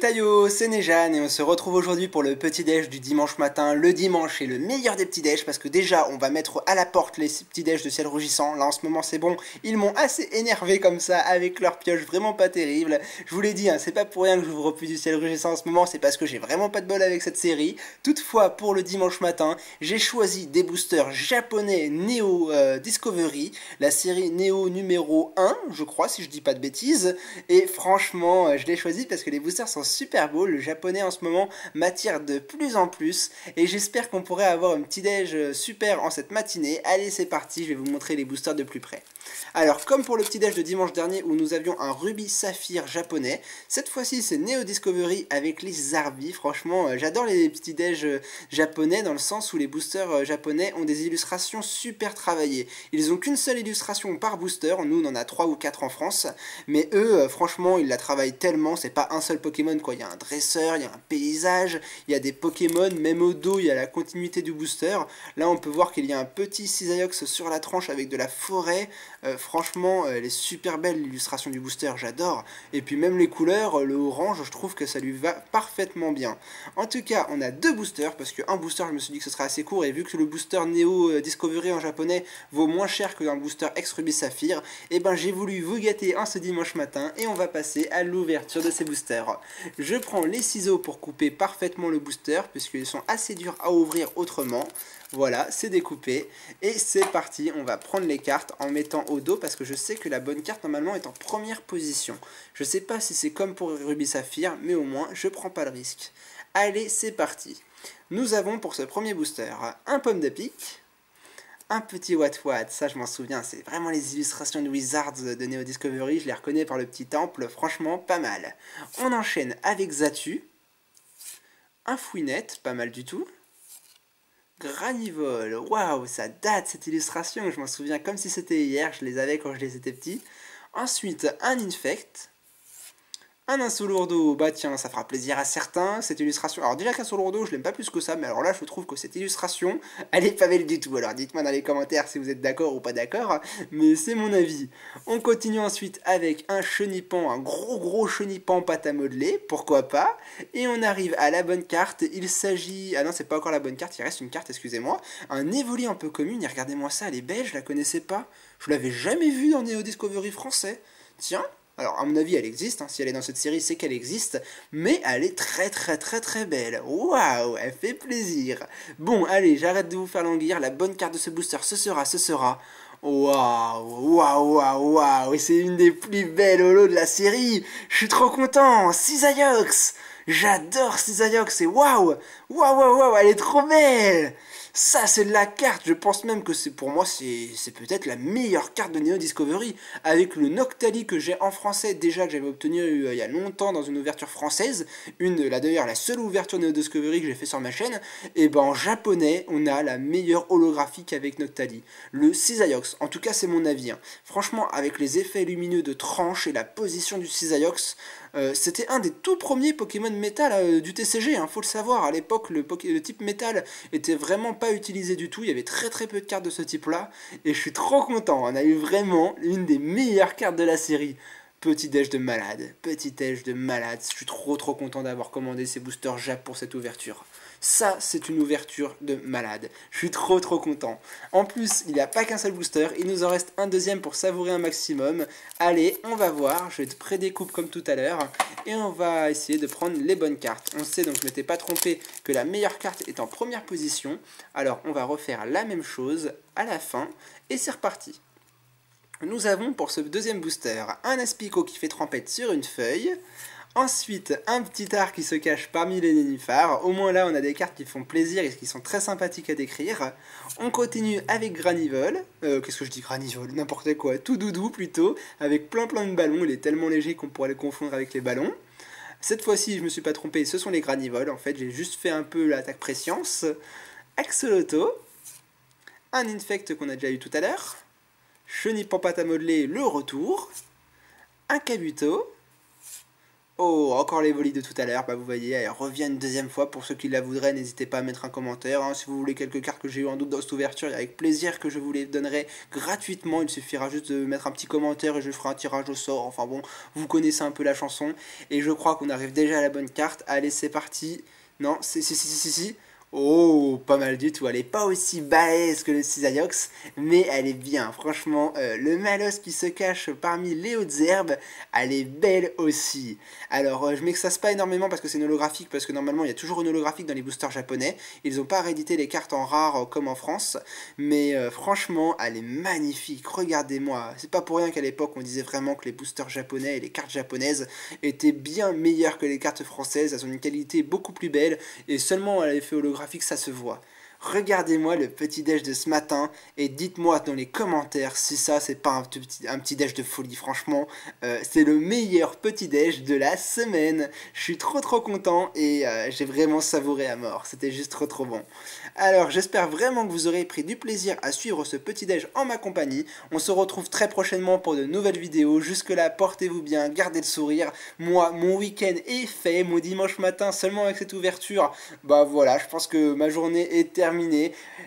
Tayo, c'est Nejan et on se retrouve aujourd'hui pour le petit déj du dimanche matin. Le dimanche est le meilleur des petits déj parce que déjà on va mettre à la porte les petits déj de ciel rougissant. Là en ce moment c'est bon, ils m'ont assez énervé comme ça avec leur pioche vraiment pas terrible. Je vous l'ai dit, hein, c'est pas pour rien que j'ouvre plus du ciel rougissant en ce moment, c'est parce que j'ai vraiment pas de bol avec cette série. Toutefois pour le dimanche matin, j'ai choisi des boosters japonais Neo Discovery, la série Neo numéro 1 je crois si je dis pas de bêtises. Et franchement je l'ai choisi parce que les boosters sont super beaux, le japonais en ce moment m'attire de plus en plus et j'espère qu'on pourrait avoir un petit déj super en cette matinée. Allez c'est parti, je vais vous montrer les boosters de plus près. Alors comme pour le petit déj de dimanche dernier où nous avions un Ruby Saphir japonais, cette fois-ci c'est Neo Discovery avec les Zarbi. Franchement j'adore les petits déj japonais dans le sens où les boosters japonais ont des illustrations super travaillées. Ils ont qu'une seule illustration par booster, nous on en a 3 ou 4 en France, mais eux franchement ils la travaillent tellement, c'est pas un seul Pokémon quoi, il y a un dresseur, il y a un paysage, il y a des Pokémon, même au dos il y a la continuité du booster. Là on peut voir qu'il y a un petit Cisaillux sur la tranche avec de la forêt. Franchement elle est super belle l'illustration du booster, j'adore. Et puis même les couleurs, le orange je trouve que ça lui va parfaitement bien. En tout cas on a deux boosters parce qu'un booster je me suis dit que ce serait assez court et vu que le booster Neo Discovery en japonais vaut moins cher que un booster ex Ruby Saphir, et ben j'ai voulu vous gâter un ce dimanche matin et on va passer à l'ouverture de ces boosters. Je prends les ciseaux pour couper parfaitement le booster puisqu'ils sont assez durs à ouvrir autrement. Voilà, c'est découpé et c'est parti, on va prendre les cartes en mettant au dos parce que je sais que la bonne carte normalement est en première position. Je sais pas si c'est comme pour Ruby Saphir, mais au moins je prends pas le risque. Allez, c'est parti. Nous avons pour ce premier booster un pomme de pique, un petit Wat-Wat, ça je m'en souviens, c'est vraiment les illustrations de Wizards de Neo Discovery, je les reconnais par le petit temple, franchement pas mal. On enchaîne avec Xatu, un Fouinette, pas mal du tout, Granivol, waouh, ça date cette illustration, je m'en souviens comme si c'était hier, je les avais quand je les étais petit. Ensuite, un Infect, un Insolourdo, bah tiens, ça fera plaisir à certains, cette illustration. Alors déjà qu'Insolourdo, je l'aime pas plus que ça, mais alors là, je trouve que cette illustration, elle est pas belle du tout. Alors dites-moi dans les commentaires si vous êtes d'accord ou pas d'accord, mais c'est mon avis. On continue ensuite avec un Chenipan, un gros Chenipan pâte à modeler, pourquoi pas. Et on arrive à la bonne carte, il s'agit... Ah non, c'est pas encore la bonne carte, il reste une carte, excusez-moi. Un Évoli un peu commune, et regardez-moi ça, elle est belle, je la connaissais pas. Je l'avais jamais vue dans Neo Discovery français. Tiens. Alors à mon avis elle existe, hein. Si elle est dans cette série c'est qu'elle existe, mais elle est très belle, waouh, elle fait plaisir. Bon allez, j'arrête de vous faire languir, la bonne carte de ce booster ce sera, waouh, et c'est une des plus belles holos de la série, je suis trop content, Cisaillux, j'adore Cisaillux, et waouh, elle est trop belle. Ça c'est de la carte, je pense même que c'est pour moi c'est peut-être la meilleure carte de Neo Discovery avec le Noctali que j'ai en français déjà que j'avais obtenu il y a longtemps dans une ouverture française, d'ailleurs la seule ouverture Neo Discovery que j'ai fait sur ma chaîne, et ben en japonais on a la meilleure holographique avec Noctali, le Cisaillux, en tout cas c'est mon avis, hein. Franchement avec les effets lumineux de tranche et la position du Cisaillux, c'était un des tout premiers Pokémon métal du TCG, hein, faut le savoir, à l'époque le type métal était vraiment pas utilisé du tout, il y avait très peu de cartes de ce type là, et je suis trop content, on a eu vraiment une des meilleures cartes de la série. Petit déj de malade, je suis trop content d'avoir commandé ces boosters Jap pour cette ouverture. Ça, c'est une ouverture de malade. Je suis trop content. En plus, il n'y a pas qu'un seul booster, il nous en reste un deuxième pour savourer un maximum. Allez, on va voir, je prédécoupe comme tout à l'heure, et on va essayer de prendre les bonnes cartes. On sait donc, je ne m'étais pas trompé, que la meilleure carte est en première position. Alors, on va refaire la même chose à la fin, et c'est reparti. Nous avons pour ce deuxième booster un Aspico qui fait trempette sur une feuille. Ensuite, un petit art qui se cache parmi les nénuphars. Au moins là, on a des cartes qui font plaisir et qui sont très sympathiques à décrire. On continue avec Granivol. Qu'est-ce que je dis Granivol? N'importe quoi. Tout doudou plutôt, avec plein de ballons. Il est tellement léger qu'on pourrait le confondre avec les ballons. Cette fois-ci, je me suis pas trompé, ce sont les Granivols. En fait, j'ai juste fait un peu l'attaque préscience. Axoloto. Un Infect qu'on a déjà eu tout à l'heure. Chenipan pâte à modeler, le retour. Un Kabuto. Oh, encore les volis de tout à l'heure, bah vous voyez, elle revient une deuxième fois. Pour ceux qui la voudraient, n'hésitez pas à mettre un commentaire, hein. Si vous voulez quelques cartes que j'ai eu en doute dans cette ouverture, avec plaisir que je vous les donnerai gratuitement. Il suffira juste de mettre un petit commentaire et je ferai un tirage au sort. Enfin bon, vous connaissez un peu la chanson. Et je crois qu'on arrive déjà à la bonne carte. Allez, c'est parti. Non, si. Oh, pas mal du tout. Elle est pas aussi balèze que le Cisaillux, mais elle est bien. Franchement, le Malos qui se cache parmi les hautes herbes, elle est belle aussi. Alors, je m'extase pas énormément parce que c'est une holographique, parce que normalement, il y a toujours une holographique dans les boosters japonais. Ils n'ont pas réédité les cartes en rare comme en France, mais franchement, elle est magnifique. Regardez-moi. C'est pas pour rien qu'à l'époque, on disait vraiment que les boosters japonais et les cartes japonaises étaient bien meilleures que les cartes françaises. Elles ont une qualité beaucoup plus belle, et seulement à l'effet holographique, ça se voit. Regardez-moi le petit déj de ce matin et dites-moi dans les commentaires si ça c'est pas un petit déj de folie. Franchement, c'est le meilleur petit déj de la semaine. Je suis trop content et j'ai vraiment savouré à mort. C'était juste trop bon. Alors j'espère vraiment que vous aurez pris du plaisir à suivre ce petit déj en ma compagnie. On se retrouve très prochainement pour de nouvelles vidéos. Jusque là, portez-vous bien, gardez le sourire. Moi, mon week-end est fait. Mon dimanche matin seulement avec cette ouverture, bah voilà, je pense que ma journée est terminée.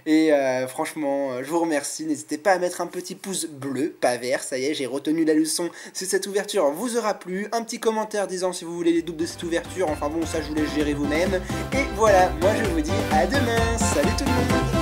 Et franchement, je vous remercie. N'hésitez pas à mettre un petit pouce bleu, pas vert. Ça y est, j'ai retenu la leçon. Si cette ouverture vous aura plu, un petit commentaire disant si vous voulez les doubles de cette ouverture. Enfin bon, ça je vous laisse gérer vous-même. Et voilà, moi je vous dis à demain. Salut tout le monde.